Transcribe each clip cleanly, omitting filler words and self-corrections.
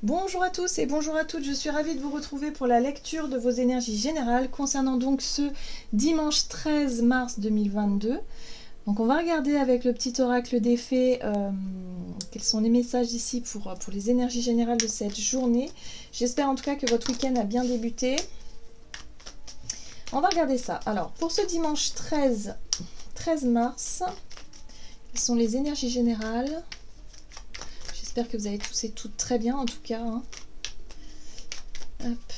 Bonjour à tous et bonjour à toutes, je suis ravie de vous retrouver pour la lecture de vos énergies générales concernant donc ce dimanche 13 mars 2022. Donc on va regarder avec le petit oracle des fées quels sont les messages ici pour les énergies générales de cette journée. J'espère en tout cas que votre week-end a bien débuté. On va regarder ça. Alors pour ce dimanche 13 mars, quelles sont les énergies générales ? J'espère que vous allez tous et toutes très bien en tout cas. Hop.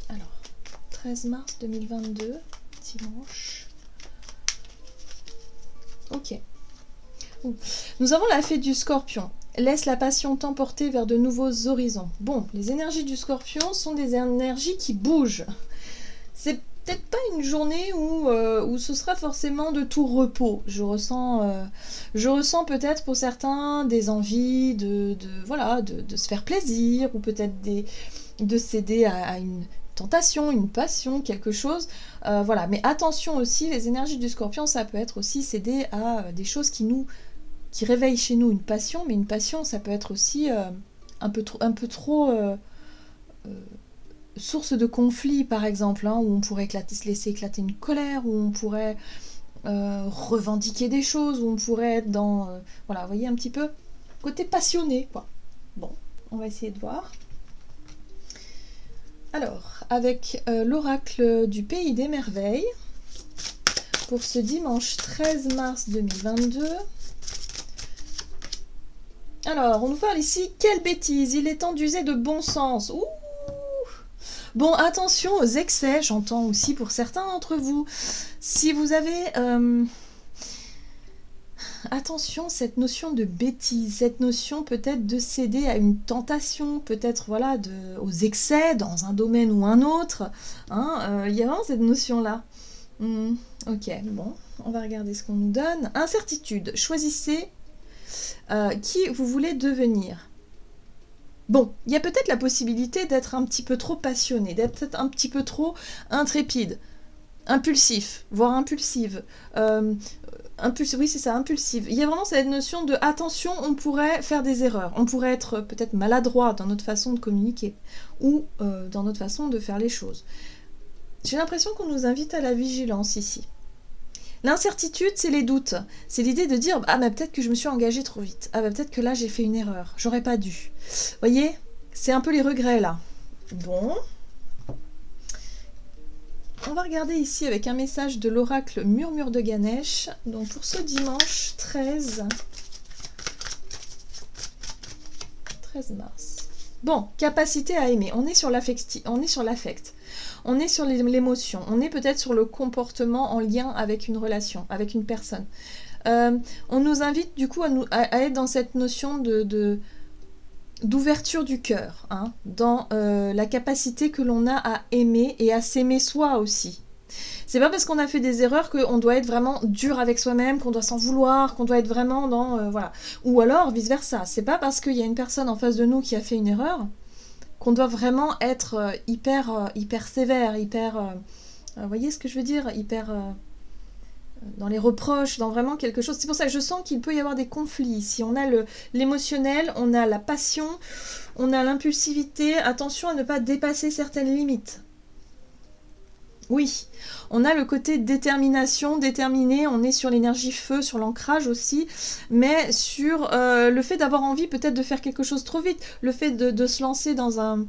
Alors, 13 mars 2022, dimanche. Ok. Nous avons la fée du Scorpion. Laisse la passion t'emporter vers de nouveaux horizons. Bon, les énergies du Scorpion sont des énergies qui bougent. C'est peut-être pas une journée où ce sera forcément de tout repos. Je ressens peut-être pour certains des envies de se faire plaisir, ou peut-être de céder à une tentation, une passion, quelque chose. Voilà. Mais attention aussi, les énergies du Scorpion, ça peut être aussi céder à des choses qui réveillent chez nous une passion, mais une passion, ça peut être aussi un peu trop source de conflit, par exemple, où on pourrait se laisser éclater une colère, où on pourrait revendiquer des choses, où on pourrait être dans, voilà, vous voyez un petit peu, côté passionné, quoi. Bon, on va essayer de voir. Alors, avec l'oracle du Pays des Merveilles, pour ce dimanche 13 mars 2022, alors, on nous parle ici, quelle bêtise, il est temps d'user de bon sens. Ouh! Bon, attention aux excès, j'entends aussi pour certains d'entre vous. Si vous avez... attention, cette notion de bêtise, cette notion peut-être de céder à une tentation, peut-être voilà, aux excès dans un domaine ou un autre. Il y a vraiment cette notion-là. Ok, bon, on va regarder ce qu'on nous donne. Incertitude, choisissez qui vous voulez devenir. Bon, il y a peut-être la possibilité d'être un petit peu trop passionné, d'être peut-être un petit peu trop intrépide, impulsif, voire impulsive. Oui, c'est ça, impulsive. Il y a vraiment cette notion de attention, on pourrait faire des erreurs, on pourrait être peut-être maladroit dans notre façon de communiquer ou dans notre façon de faire les choses. J'ai l'impression qu'on nous invite à la vigilance ici. L'incertitude, c'est les doutes. C'est l'idée de dire « Ah, mais peut-être que je me suis engagée trop vite. Ah, mais peut-être que là, j'ai fait une erreur. J'aurais pas dû. » Vous voyez ? C'est un peu les regrets, là. Bon. On va regarder ici avec un message de l'oracle Murmure de Ganesh. Donc, pour ce dimanche 13 mars. Bon, capacité à aimer. On est sur l'affect. On est sur l'émotion. On est peut-être sur le comportement en lien avec une relation, avec une personne. On nous invite du coup à être dans cette notion d'ouverture du cœur, dans la capacité que l'on a à aimer et à s'aimer soi aussi. C'est pas parce qu'on a fait des erreurs qu'on doit être vraiment dur avec soi-même, qu'on doit s'en vouloir, qu'on doit être vraiment dans... voilà. Ou alors, vice-versa. C'est pas parce qu'il y a une personne en face de nous qui a fait une erreur qu'on doit vraiment être hyper sévère, vous voyez ce que je veux dire, hyper dans les reproches, dans vraiment quelque chose. C'est pour ça que je sens qu'il peut y avoir des conflits ici. On a l'émotionnel, on a la passion, on a l'impulsivité. Attention à ne pas dépasser certaines limites. Oui, on a le côté détermination, déterminé, on est sur l'énergie feu, sur l'ancrage aussi, mais sur le fait d'avoir envie peut-être de faire quelque chose trop vite, le fait de se lancer dans un...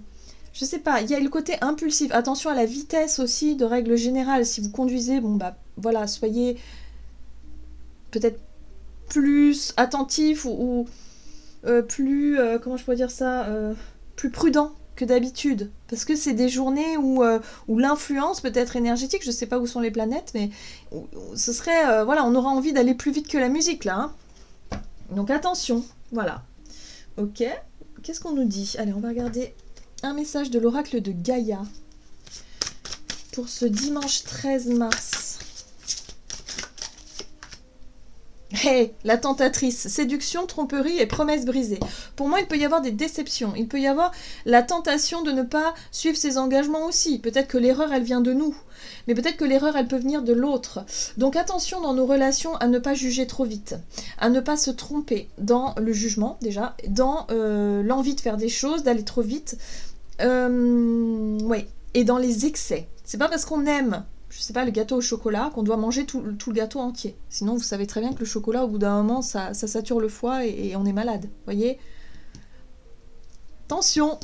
Je sais pas, il y a le côté impulsif. Attention à la vitesse aussi, de règle générale. Si vous conduisez, bon bah voilà, soyez peut-être plus attentif ou plus, comment je pourrais dire ça, plus prudent que d'habitude, parce que c'est des journées où l'influence peut être énergétique, je sais pas où sont les planètes, mais ce serait, voilà, on aura envie d'aller plus vite que la musique là, donc attention, voilà. Ok, qu'est-ce qu'on nous dit? Allez, on va regarder un message de l'oracle de Gaïa pour ce dimanche 13 mars. Hey, la tentatrice, séduction, tromperie et promesse brisée. Pour moi, il peut y avoir des déceptions. Il peut y avoir la tentation de ne pas suivre ses engagements aussi. Peut-être que l'erreur, elle vient de nous. Mais peut-être que l'erreur, elle peut venir de l'autre. Donc attention dans nos relations à ne pas juger trop vite. À ne pas se tromper dans le jugement, déjà. Dans l'envie de faire des choses, d'aller trop vite. Ouais. Et dans les excès. C'est pas parce qu'on aime, je sais pas, le gâteau au chocolat qu'on doit manger tout le gâteau entier. Sinon, vous savez très bien que le chocolat, au bout d'un moment, ça sature le foie et on est malade. Voyez? Attention!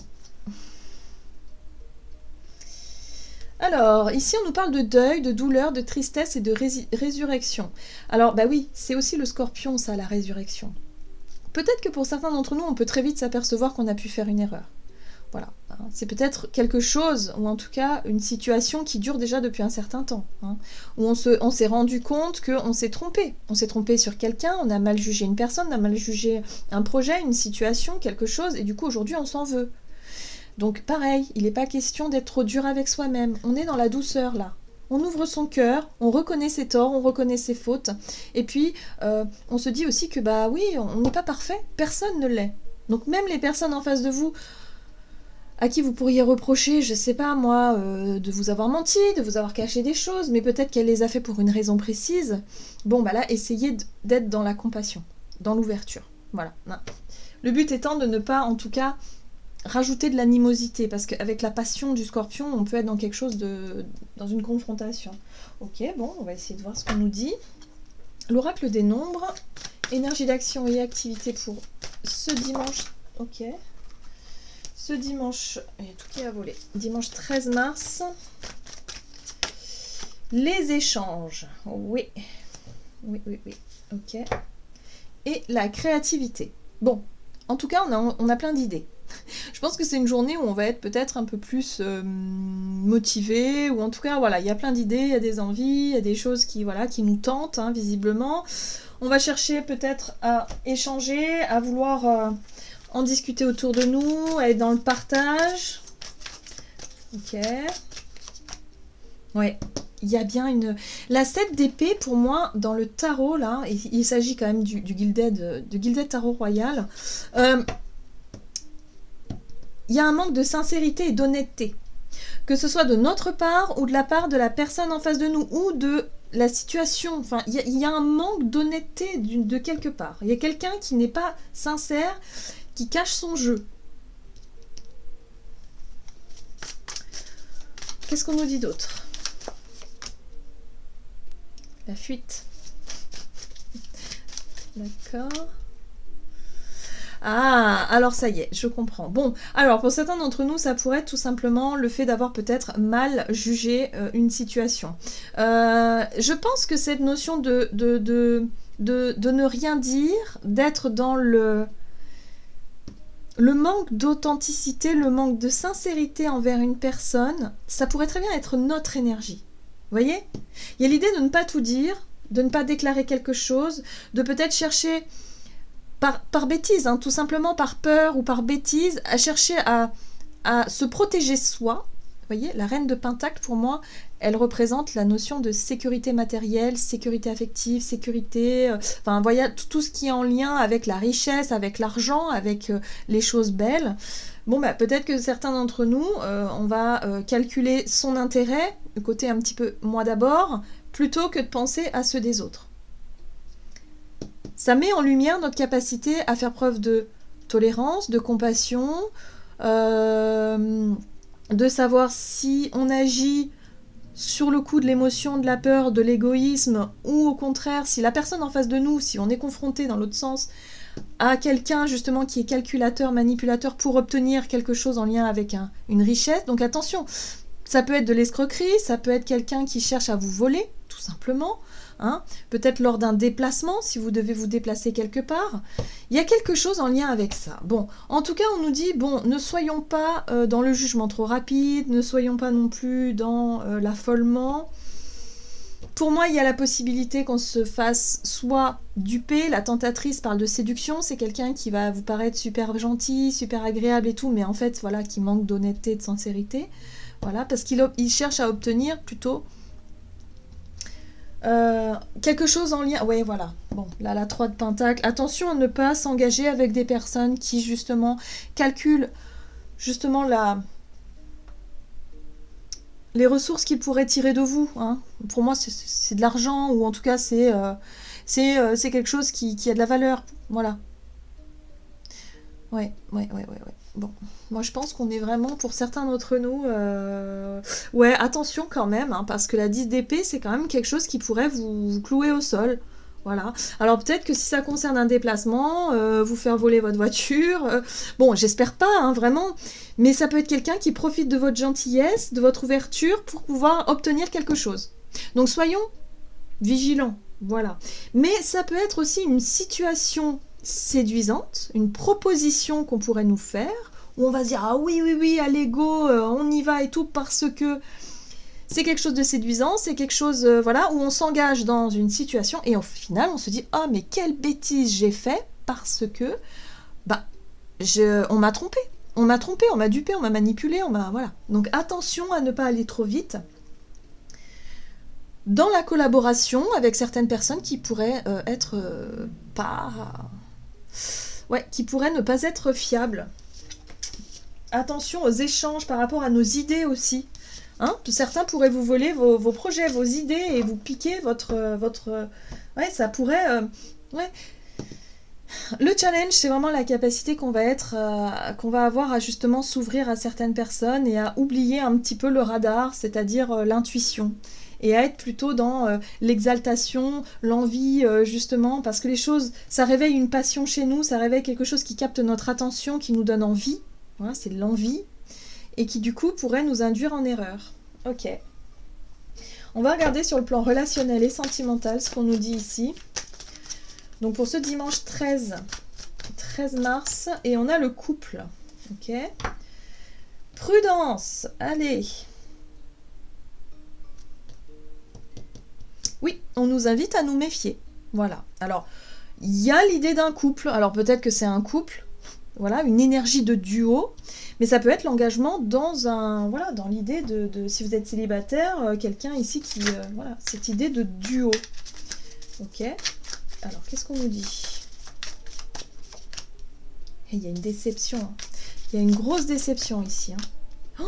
Alors, ici, on nous parle de deuil, de douleur, de tristesse et de résurrection. Alors, bah oui, c'est aussi le scorpion, ça, la résurrection. Peut-être que pour certains d'entre nous, on peut très vite s'apercevoir qu'on a pu faire une erreur. Voilà, c'est peut-être quelque chose, ou en tout cas une situation qui dure déjà depuis un certain temps, hein, où on s'est rendu compte qu'on s'est trompé. On s'est trompé sur quelqu'un, on a mal jugé une personne, on a mal jugé un projet, une situation, quelque chose, et du coup aujourd'hui on s'en veut. Donc pareil, il n'est pas question d'être trop dur avec soi-même, on est dans la douceur là. On ouvre son cœur, on reconnaît ses torts, on reconnaît ses fautes, et puis on se dit aussi que bah oui, on n'est pas parfait, personne ne l'est. Donc même les personnes en face de vous, à qui vous pourriez reprocher, je sais pas moi, de vous avoir menti, de vous avoir caché des choses, mais peut-être qu'elle les a fait pour une raison précise. Bon, bah là, essayez d'être dans la compassion, dans l'ouverture. Voilà. Le but étant de ne pas, en tout cas, rajouter de l'animosité, parce qu'avec la passion du scorpion, on peut être dans quelque chose dans une confrontation. Ok, bon, on va essayer de voir ce qu'on nous dit. L'oracle des nombres, énergie d'action et activité pour ce dimanche. Ok. Ce dimanche, il y a tout qui a volé. Dimanche 13 mars. Les échanges. Oui. Oui. Ok. Et la créativité. Bon, en tout cas, on a plein d'idées. Je pense que c'est une journée où on va être peut-être un peu plus motivé, ou en tout cas, voilà, il y a plein d'idées, il y a des envies, il y a des choses qui nous tentent, hein, visiblement. On va chercher peut-être à échanger, à vouloir en discuter autour de nous, être dans le partage. Ok. Ouais, il y a bien une... La 7 d'épée, pour moi, dans le tarot, là, il s'agit quand même du Gilded Tarot Royal, il y a un manque de sincérité et d'honnêteté. Que ce soit de notre part ou de la part de la personne en face de nous ou de la situation. Enfin, il y a un manque d'honnêteté de quelque part. Il y a quelqu'un qui n'est pas sincère, qui cache son jeu. Qu'est-ce qu'on nous dit d'autre? La fuite. D'accord. Ah, alors ça y est, je comprends. Bon, alors pour certains d'entre nous, ça pourrait être tout simplement le fait d'avoir peut-être mal jugé une situation. Je pense que cette notion de ne rien dire, d'être dans le manque d'authenticité, le manque de sincérité envers une personne, ça pourrait très bien être notre énergie. Vous voyez? Il y a l'idée de ne pas tout dire, de ne pas déclarer quelque chose, de peut-être chercher par bêtise, hein, tout simplement par peur ou par bêtise, à chercher à se protéger soi. Vous voyez, la reine de Pentacle, pour moi, elle représente la notion de sécurité matérielle, sécurité affective, sécurité... enfin, voyez, tout ce qui est en lien avec la richesse, avec l'argent, avec les choses belles. Bon, bah, peut-être que certains d'entre nous, on va calculer son intérêt, le côté un petit peu moi d'abord, plutôt que de penser à ceux des autres. Ça met en lumière notre capacité à faire preuve de tolérance, de compassion, de savoir si on agit sur le coup de l'émotion, de la peur, de l'égoïsme, ou au contraire, si la personne en face de nous, si on est confronté dans l'autre sens à quelqu'un justement qui est calculateur, manipulateur pour obtenir quelque chose en lien avec une richesse. Donc attention, ça peut être de l'escroquerie, ça peut être quelqu'un qui cherche à vous voler, tout simplement. Hein, peut-être lors d'un déplacement, si vous devez vous déplacer quelque part. Il y a quelque chose en lien avec ça. Bon, en tout cas, on nous dit, bon, ne soyons pas dans le jugement trop rapide, ne soyons pas non plus dans l'affolement. Pour moi, il y a la possibilité qu'on se fasse soit duper. La tentatrice parle de séduction, c'est quelqu'un qui va vous paraître super gentil, super agréable et tout, mais en fait, voilà, qui manque d'honnêteté, de sincérité. Voilà, parce qu'il cherche à obtenir plutôt Quelque chose en lien... Ouais, voilà. Bon, là, la 3 de Pentacle. Attention à ne pas s'engager avec des personnes qui, justement, calculent, justement, les ressources qu'ils pourraient tirer de vous. Hein. Pour moi, c'est de l'argent, ou en tout cas, c'est quelque chose qui a de la valeur. Voilà. Ouais. Bon, moi je pense qu'on est vraiment, pour certains d'entre nous, ouais, attention quand même, hein, parce que la 10 d'épée, c'est quand même quelque chose qui pourrait vous clouer au sol. Voilà. Alors peut-être que si ça concerne un déplacement, vous faire voler votre voiture, bon, j'espère pas, hein, vraiment, mais ça peut être quelqu'un qui profite de votre gentillesse, de votre ouverture pour pouvoir obtenir quelque chose. Donc soyons vigilants, voilà. Mais ça peut être aussi une situation séduisante, une proposition qu'on pourrait nous faire, où on va se dire ah oui, allez go, on y va et tout, parce que c'est quelque chose de séduisant, c'est quelque chose voilà, où on s'engage dans une situation et au final on se dit oh mais quelle bêtise j'ai fait parce que bah on m'a trompé. On m'a trompé, on m'a dupé, on m'a manipulé, voilà. Donc attention à ne pas aller trop vite dans la collaboration avec certaines personnes qui pourraient être pas... Ouais, qui pourraient ne pas être fiables. Attention aux échanges par rapport à nos idées aussi. Hein, certains pourraient vous voler vos projets, vos idées et vous piquer votre... Ouais, ça pourrait... Ouais. Le challenge, c'est vraiment la capacité qu'on va avoir à justement s'ouvrir à certaines personnes et à oublier un petit peu le radar, c'est-à-dire l'intuition. Et à être plutôt dans l'exaltation, l'envie, justement, parce que les choses, ça réveille une passion chez nous, ça réveille quelque chose qui capte notre attention, qui nous donne envie, voilà, c'est l'envie, et qui du coup pourrait nous induire en erreur. Ok. On va regarder sur le plan relationnel et sentimental ce qu'on nous dit ici. Donc pour ce dimanche 13 mars, et on a le couple. Ok. Prudence, allez. Oui, on nous invite à nous méfier. Voilà. Alors, il y a l'idée d'un couple. Alors peut-être que c'est un couple, voilà, une énergie de duo, mais ça peut être l'engagement dans l'idée de si vous êtes célibataire, quelqu'un ici qui, voilà, cette idée de duo. Ok. Alors, qu'est-ce qu'on nous dit ? Et il y a une déception. Hein. Il y a une grosse déception ici. Hein. Oh,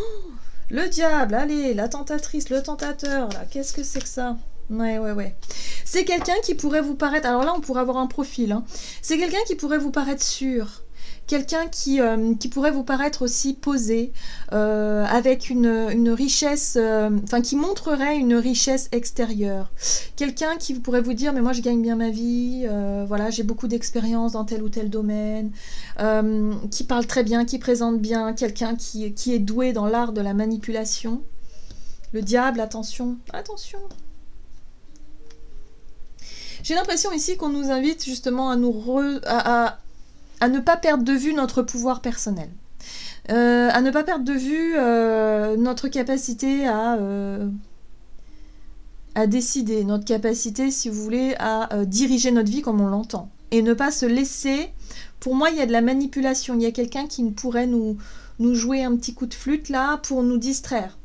le diable, allez, la tentatrice, le tentateur, là, qu'est-ce que c'est que ça ? Ouais. C'est quelqu'un qui pourrait vous paraître... Alors là, on pourrait avoir un profil. Hein. C'est quelqu'un qui pourrait vous paraître sûr. Quelqu'un qui pourrait vous paraître aussi posé, avec une richesse... Enfin, qui montrerait une richesse extérieure. Quelqu'un qui pourrait vous dire, mais moi, je gagne bien ma vie, voilà, j'ai beaucoup d'expérience dans tel ou tel domaine, qui parle très bien, qui présente bien, quelqu'un qui est doué dans l'art de la manipulation. Le diable, attention. J'ai l'impression ici qu'on nous invite justement à ne pas perdre de vue notre pouvoir personnel. À ne pas perdre de vue notre capacité à décider, notre capacité, si vous voulez, à diriger notre vie comme on l'entend. Et ne pas se laisser... Pour moi, il y a de la manipulation. Il y a quelqu'un qui pourrait nous jouer un petit coup de flûte là pour nous distraire.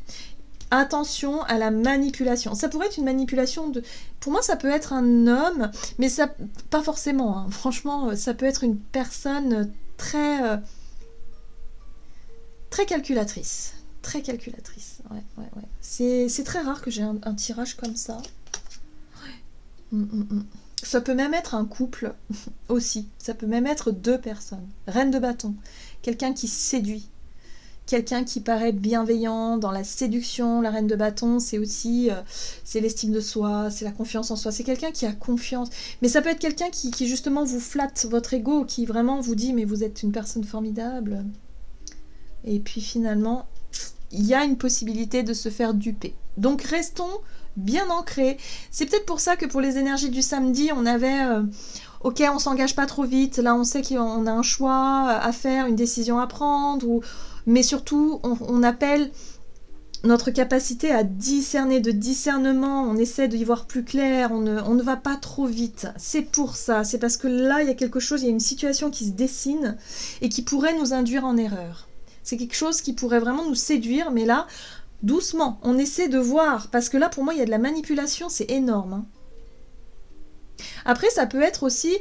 Attention à la manipulation. Ça pourrait être une manipulation de... Pour moi, ça peut être un homme, mais ça, pas forcément. Hein. Franchement, ça peut être une personne très calculatrice. Très calculatrice. Ouais. C'est très rare que j'ai un tirage comme ça. Ouais. Ça peut même être un couple aussi. Ça peut même être deux personnes. Reine de bâton. Quelqu'un qui séduit. Quelqu'un qui paraît bienveillant dans la séduction. La reine de bâton, c'est aussi c'est l'estime de soi, c'est la confiance en soi. C'est quelqu'un qui a confiance. Mais ça peut être quelqu'un qui justement vous flatte votre ego, qui vraiment vous dit mais vous êtes une personne formidable. Et puis finalement, il y a une possibilité de se faire duper. Donc restons bien ancrés. C'est peut-être pour ça que pour les énergies du samedi, on avait... ok, on s'engage pas trop vite. Là, on sait qu'on a un choix à faire, une décision à prendre, mais surtout, on appelle notre capacité à discerner, de discernement. On essaie d'y voir plus clair. On ne va pas trop vite. C'est pour ça. C'est parce que là, il y a quelque chose, il y a une situation qui se dessine et qui pourrait nous induire en erreur. C'est quelque chose qui pourrait vraiment nous séduire, mais là, doucement, on essaie de voir. Parce que là, pour moi, il y a de la manipulation, c'est énorme. Hein. Après, ça peut être aussi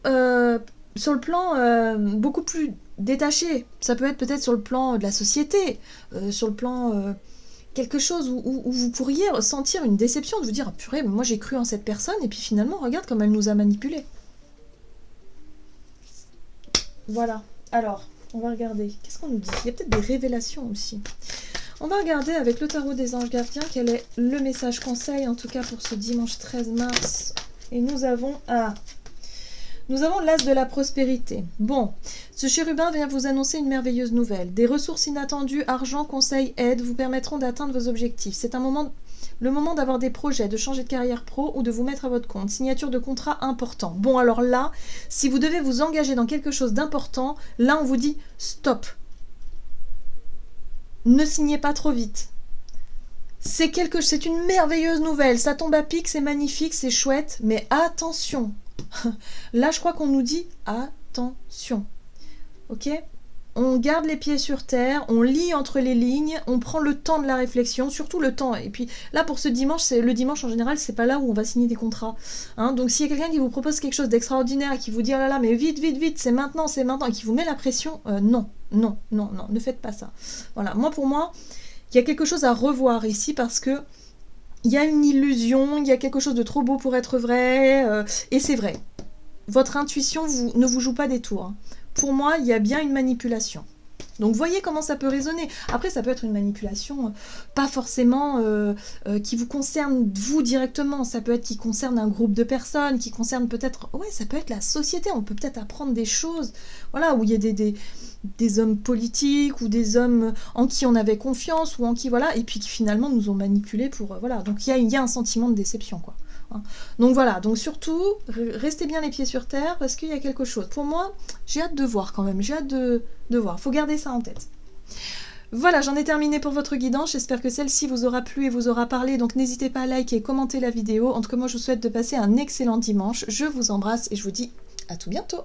sur le plan beaucoup plus détaché. Ça peut être peut-être sur le plan de la société, sur le plan quelque chose où vous pourriez ressentir une déception, de vous dire ah, purée, mais moi j'ai cru en cette personne et puis finalement regarde comme elle nous a manipulés. Voilà. Alors, on va regarder. Qu'est-ce qu'on nous dit? Il y a peut-être des révélations aussi. On va regarder avec le tarot des anges gardiens quel est le message conseil, en tout cas pour ce dimanche 13 mars. Et nous avons l'as de la prospérité. Bon, ce chérubin vient vous annoncer une merveilleuse nouvelle. Des ressources inattendues, argent, conseils, aide vous permettront d'atteindre vos objectifs. C'est le moment d'avoir des projets, de changer de carrière pro ou de vous mettre à votre compte. Signature de contrat important. Bon, alors là, si vous devez vous engager dans quelque chose d'important, là on vous dit stop. Ne signez pas trop vite. C'est une merveilleuse nouvelle. Ça tombe à pic, c'est magnifique, c'est chouette, mais attention. Là, je crois qu'on nous dit attention. Ok ? On garde les pieds sur terre, on lit entre les lignes, on prend le temps de la réflexion, surtout le temps. Et puis là, pour ce dimanche, le dimanche en général, c'est pas là où on va signer des contrats. Hein, donc s'il y a quelqu'un qui vous propose quelque chose d'extraordinaire et qui vous dit oh là là, mais vite, vite, vite, c'est maintenant, et qui vous met la pression, non, ne faites pas ça. Voilà, pour moi, il y a quelque chose à revoir ici parce que il y a une illusion, il y a quelque chose de trop beau pour être vrai, et c'est vrai. Votre intuition ne vous joue pas des tours. Hein. Pour moi, il y a bien une manipulation. Donc voyez comment ça peut résonner. Après, ça peut être une manipulation pas forcément qui vous concerne vous directement. Ça peut être qui concerne un groupe de personnes, qui concerne peut-être... Ouais, ça peut être la société. On peut peut-être apprendre des choses, voilà, où il y a des hommes politiques ou des hommes en qui on avait confiance ou en qui, voilà, et puis qui finalement nous ont manipulés pour... voilà, donc il y a un sentiment de déception, quoi. Donc voilà, donc surtout, restez bien les pieds sur terre parce qu'il y a quelque chose. Pour moi, j'ai hâte de voir quand même, j'ai hâte de voir. Faut garder ça en tête. Voilà, j'en ai terminé pour votre guidance. J'espère que celle-ci vous aura plu et vous aura parlé. Donc n'hésitez pas à liker et commenter la vidéo. En tout cas, moi, je vous souhaite de passer un excellent dimanche. Je vous embrasse et je vous dis à tout bientôt.